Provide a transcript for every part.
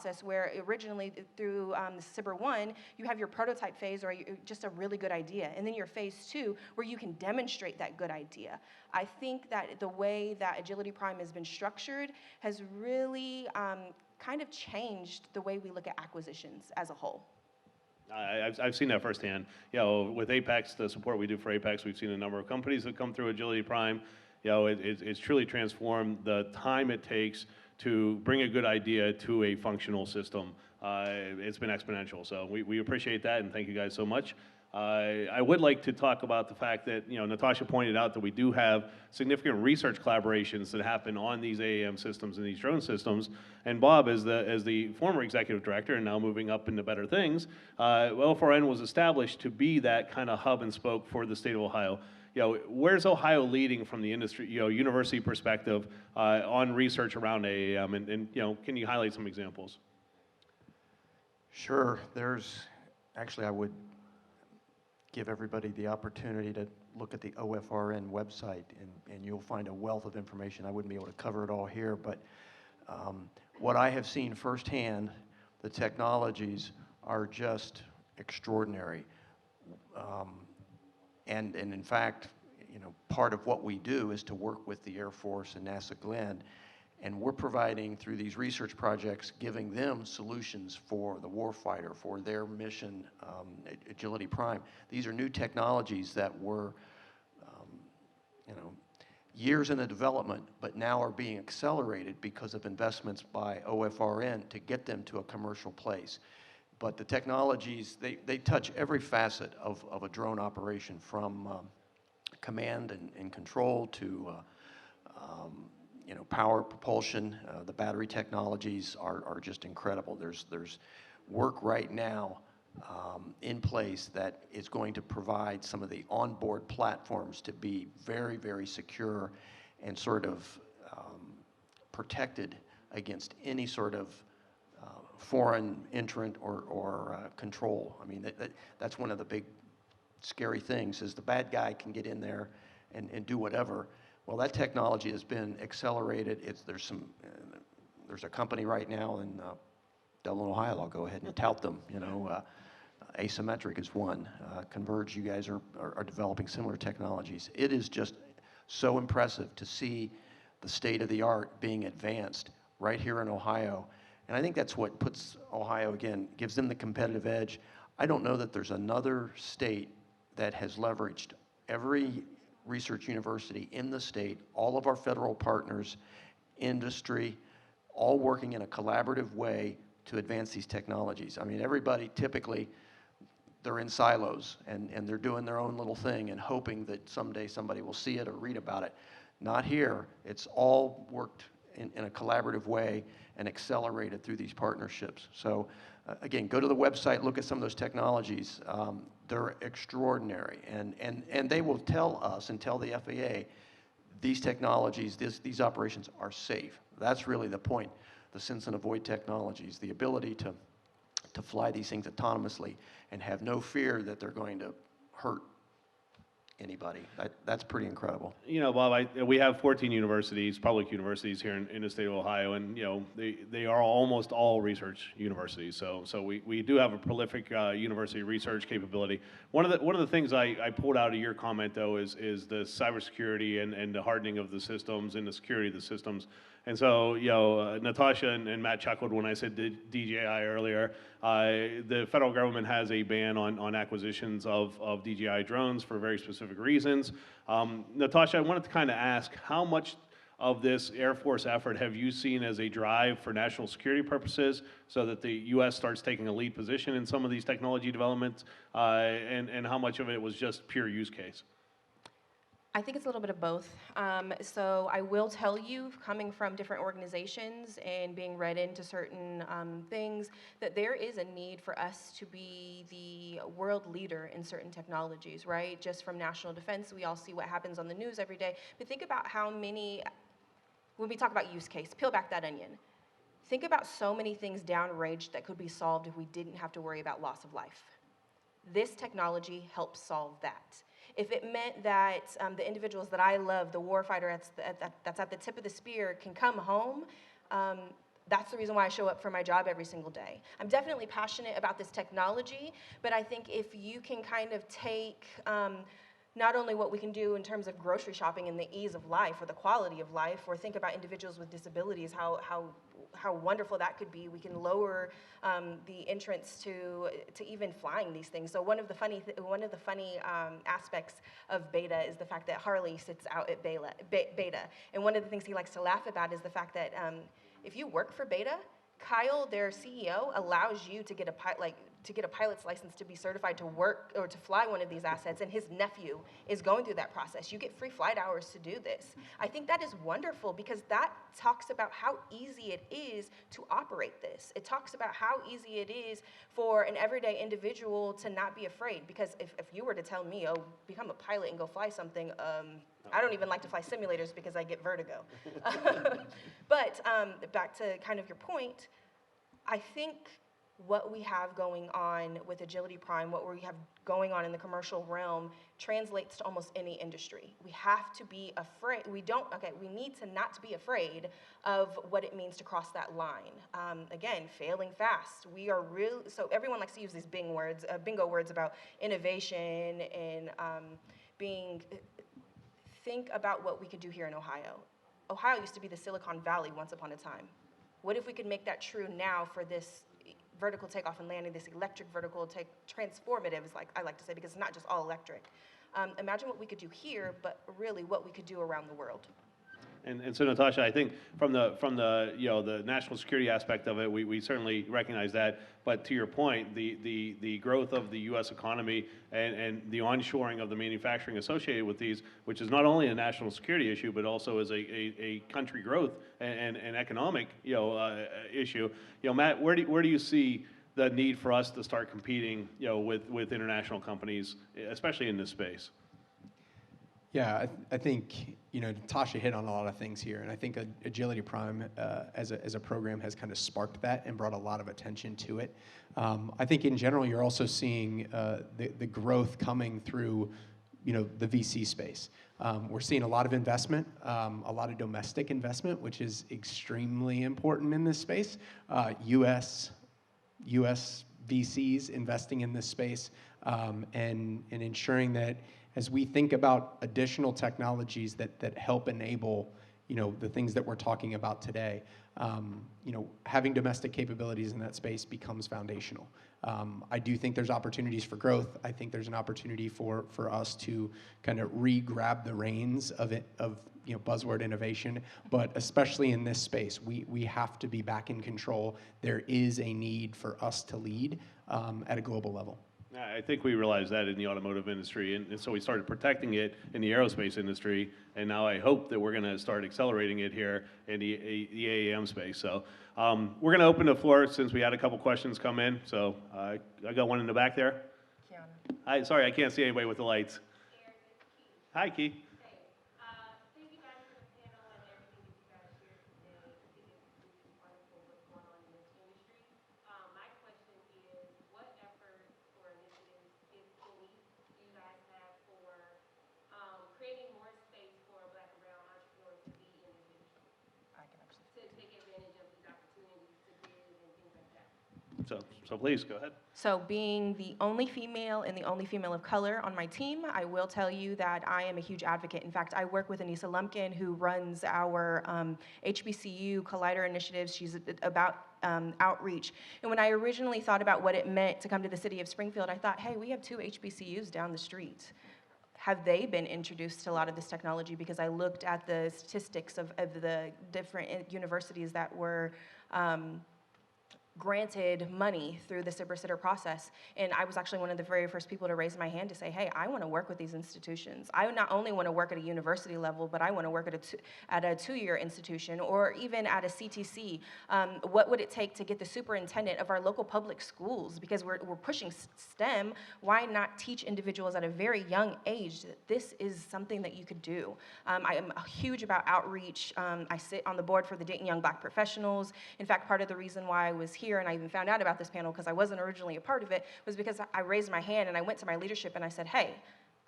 process where originally through the SBIR 1, you have your prototype phase or just a really good idea, and then your phase 2 where you can demonstrate that good idea. I think that the way that Agility Prime has been structured has really kind of changed the way we look at acquisitions as a whole. I've seen that firsthand. You know, with Apex, the support we do for Apex, we've seen a number of companies that come through Agility Prime. You know, it's truly transformed the time it takes to bring a good idea to a functional system. It's been exponential. So we appreciate that, and thank you guys so much. I would like to talk about the fact that, you know, Natasha pointed out that we do have significant research collaborations that happen on these AAM systems and these drone systems. And Bob, as the former executive director and now moving up into better things, OFRN was established to be that kind of hub and spoke for the state of Ohio. You know, where's Ohio leading from the industry, you know, university perspective on research around AAM? And you know, can you highlight some examples? Sure. Actually, I would give everybody the opportunity to look at the OFRN website, and you'll find a wealth of information. I wouldn't be able to cover it all here, but what I have seen firsthand, the technologies are just extraordinary. And in fact, you know, part of what we do is to work with the Air Force and NASA Glenn, and we're providing, through these research projects, giving them solutions for the warfighter, for their mission, Agility Prime. These are new technologies that were, you know, years in the development, but now are being accelerated because of investments by OFRN to get them to a commercial place. But the technologies, they touch every facet of a drone operation, from command and control to you know, power, propulsion. The battery technologies are just incredible. There's work right now in place that is going to provide some of the onboard platforms to be very, very secure and sort of protected against any sort of foreign entrant or control. I mean, that's one of the big scary things, is the bad guy can get in there and do whatever. Well, that technology has been accelerated. There's a company right now in Dublin, Ohio. I'll go ahead and tout them. You know, Asymmetric is one. Converge, you guys are developing similar technologies. It is just so impressive to see the state of the art being advanced right here in Ohio. And I think that's what puts Ohio, again, gives them the competitive edge. I don't know that there's another state that has leveraged every research university in the state, all of our federal partners, industry, all working in a collaborative way to advance these technologies. I mean, everybody typically, they're in silos and they're doing their own little thing and hoping that someday somebody will see it or read about it. Not here. It's all worked in a collaborative way and accelerated through these partnerships. So again, go to the website, look at some of those technologies. They're extraordinary, and they will tell us and tell the FAA these technologies, these operations are safe. That's really the point. The sense and avoid technologies, the ability to fly these things autonomously and have no fear that they're going to hurt anybody. That's pretty incredible. You know, Bob, we have 14 universities, public universities here in the state of Ohio, and you know they are almost all research universities. So we do have a prolific university research capability. One of the things I pulled out of your comment though is the cybersecurity and the hardening of the systems and the security of the systems. And so, you know, Natasha and Matt chuckled when I said DJI earlier. The federal government has a ban on acquisitions of DJI drones for very specific reasons. Natasha, I wanted to kind of ask, how much of this Air Force effort have you seen as a drive for national security purposes so that the U.S. starts taking a lead position in some of these technology developments, and how much of it was just pure use case? I think it's a little bit of both. So I will tell you, coming from different organizations and being read into certain things, that there is a need for us to be the world leader in certain technologies, right? Just from national defense, we all see what happens on the news every day. But think about how many, when we talk about use case, peel back that onion. Think about so many things downrange that could be solved if we didn't have to worry about loss of life. This technology helps solve that. If it meant that the individuals that I love, the warfighter that's at the tip of the spear, can come home, that's the reason why I show up for my job every single day. I'm definitely passionate about this technology, but I think if you can kind of take not only what we can do in terms of grocery shopping and the ease of life or the quality of life, or think about individuals with disabilities, how wonderful that could be. We can lower the entrance to even flying these things. So one of the funny aspects of Beta is the fact that Harley sits out at Beta. And one of the things he likes to laugh about is the fact that if you work for Beta, Kyle, their CEO, allows you to get a pilot's license to be certified to work or to fly one of these assets, and his nephew is going through that process. You get free flight hours to do this. I think that is wonderful because that talks about how easy it is to operate this. It talks about how easy it is for an everyday individual to not be afraid, because if you were to tell me, oh, become a pilot and go fly something, I don't even like to fly simulators because I get vertigo. But back to kind of your point, I think what we have going on with Agility Prime, what we have going on in the commercial realm, translates to almost any industry. We have to be afraid. We need to not be afraid of what it means to cross that line. Again, failing fast. We are real. So everyone likes to use these bingo words about innovation and think about what we could do here in Ohio. Ohio used to be the Silicon Valley once upon a time. What if we could make that true now for this vertical takeoff and landing, this electric vertical transformative, is like I like to say, because it's not just all electric. Imagine what we could do here, but really what we could do around the world. And so, Natasha, I think from the national security aspect of it, we certainly recognize that. But to your point, the growth of the U.S. economy and the onshoring of the manufacturing associated with these, which is not only a national security issue, but also is a country growth and economic issue. Matt, where do you see the need for us to start competing with international companies, especially in this space? Yeah, I think Natasha hit on a lot of things here, and I think Agility Prime as a program has kind of sparked that and brought a lot of attention to it. I think in general you're also seeing the growth coming through the VC space. We're seeing a lot of investment, a lot of domestic investment, which is extremely important in this space. U.S. VCs investing in this space and ensuring that as we think about additional technologies that help enable, the things that we're talking about today, having domestic capabilities in that space becomes foundational. I do think there's opportunities for growth. I think there's an opportunity for us to kind of re-grab the reins of buzzword innovation, but especially in this space, we have to be back in control. There is a need for us to lead at a global level. I think we realized that in the automotive industry, and so we started protecting it in the aerospace industry, and now I hope that we're going to start accelerating it here in the AAM space. So we're going to open the floor since we had a couple questions come in. So I got one in the back there. Kiana. Sorry, I can't see anybody with the lights. Hi, Key. So please, go ahead. So being the only female and the only female of color on my team, I will tell you that I am a huge advocate. In fact, I work with Anissa Lumpkin, who runs our HBCU Collider initiatives. She's about outreach. And when I originally thought about what it meant to come to the city of Springfield, I thought, hey, we have 2 HBCUs down the street. Have they been introduced to a lot of this technology? Because I looked at the statistics of the different universities that were granted money through the SIBR-SITR process. And I was actually one of the very first people to raise my hand to say, hey, I want to work with these institutions. I not only want to work at a university level, but I want to work at a 2-year institution or even at a CTC. What would it take to get the superintendent of our local public schools, because we're pushing STEM, why not teach individuals at a very young age that this is something that you could do? I am huge about outreach. I sit on the board for the Dayton Young Black Professionals. In fact, part of the reason why I was here and I even found out about this panel, because I wasn't originally a part of it, was because I raised my hand and I went to my leadership and I said, hey,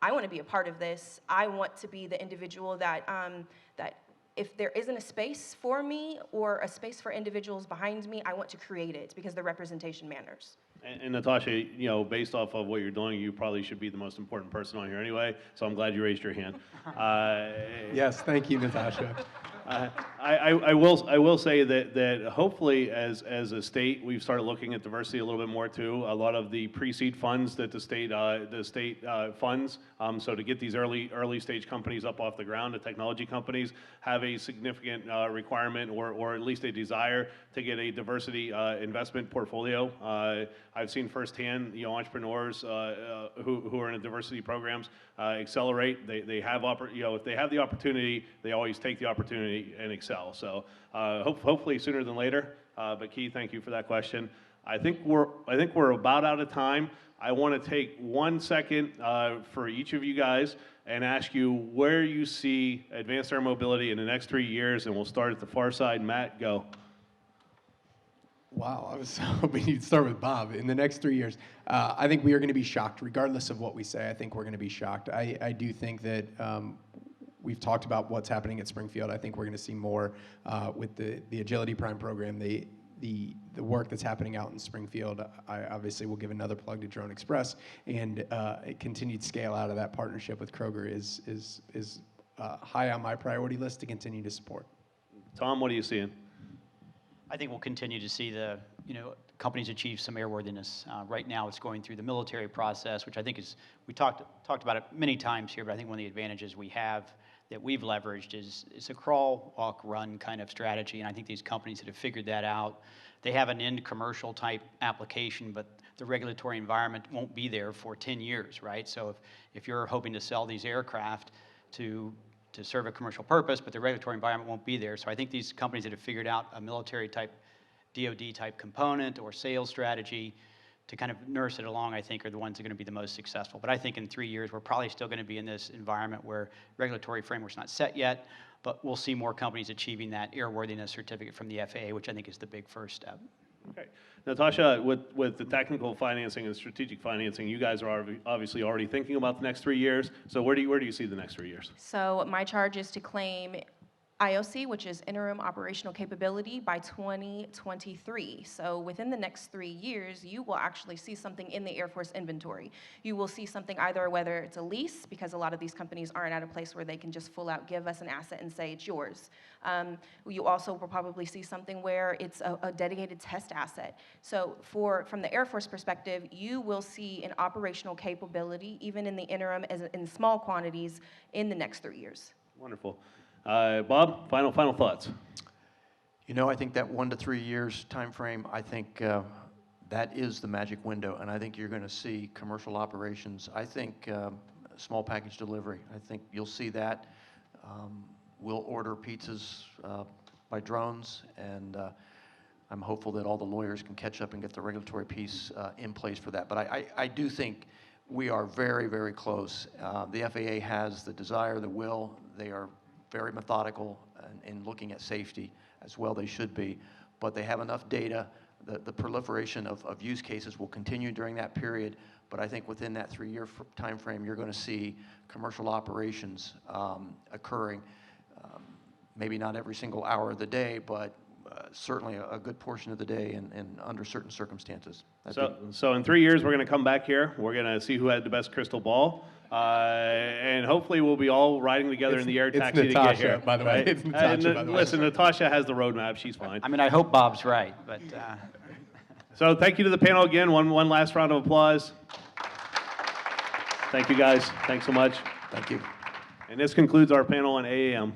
I want to be a part of this. I want to be the individual that if there isn't a space for me or a space for individuals behind me, I want to create it because the representation matters. And Natasha, you know, based off of what you're doing, you probably should be the most important person on here anyway, so I'm glad you raised your hand. Yes, thank you, Natasha. I will say that hopefully as a state, we've started looking at diversity a little bit more too. A lot of the pre-seed funds that the state funds, so to get these early stage companies up off the ground, the technology companies have a significant requirement or at least a desire to get a diversity investment portfolio. I've seen firsthand, you know, entrepreneurs who are in the diversity programs accelerate. They have you know, if they have the opportunity, they always take the opportunity and excel. So hopefully sooner than later. But Keith, thank you for that question. I think we're about out of time. I want to take 1 second for each of you guys and ask you where you see advanced air mobility in the next 3 years, and we'll start at the far side. Matt, go. Wow, I was hoping you'd start with Bob. In the next 3 years, I think we are going to be shocked, regardless of what we say. I think we're going to be shocked. I do think that we've talked about what's happening at Springfield. I think we're going to see more with the Agility Prime program, the work that's happening out in Springfield. I obviously will give another plug to Drone Express, and a continued scale out of that partnership with Kroger is high on my priority list to continue to support. Tom, what are you seeing? I think we'll continue to see the, you know, companies achieve some airworthiness. Right now, it's going through the military process, which I think is, we talked about it many times here, but I think one of the advantages we have that we've leveraged is it's a crawl, walk, run kind of strategy, and I think these companies that have figured that out, they have an end commercial type application, but the regulatory environment won't be there for 10 years, right? So if you're hoping to sell these aircraft to serve a commercial purpose, but the regulatory environment won't be there. So I think these companies that have figured out a military type, DoD type component or sales strategy to kind of nurse it along, I think are the ones that are going to be the most successful. But I think in 3 years, we're probably still going to be in this environment where regulatory framework's not set yet, but we'll see more companies achieving that airworthiness certificate from the FAA, which I think is the big first step. Okay. Natasha, with the technical financing and strategic financing, you guys are obviously already thinking about the next 3 years. So where do you see the next 3 years? So my charge is to claim IOC, which is interim operational capability, by 2023. So within the next 3 years, you will actually see something in the Air Force inventory. You will see something either whether it's a lease, because a lot of these companies aren't at a place where they can just full out give us an asset and say it's yours. You also will probably see something where it's a dedicated test asset. So from the Air Force perspective, you will see an operational capability, even in the interim, as in small quantities, in the next 3 years. Wonderful. Bob, final thoughts. You know, I think that 1 to 3 years time frame, I think that is the magic window, and I think you're going to see commercial operations. I think small package delivery. I think you'll see that. We'll order pizzas by drones, and I'm hopeful that all the lawyers can catch up and get the regulatory piece in place for that. But I do think we are very, very close. The FAA has the desire, the will. They are very methodical in looking at safety, as well they should be, but they have enough data. The proliferation of use cases will continue during that period, but I think within that 3 year time frame, you're going to see commercial operations occurring, maybe not every single hour of the day, but certainly a good portion of the day and under certain circumstances. So in 3 years, we're going to come back here. We're going to see who had the best crystal ball. And hopefully we'll be all riding together in the air taxi Natasha, to get here. by the way. Right? It's Natasha, by the way. Listen, Natasha has the roadmap. She's fine. I mean, I hope Bob's right, but... So thank you to the panel again. One last round of applause. Thank you, guys. Thanks so much. Thank you. And this concludes our panel on AAM.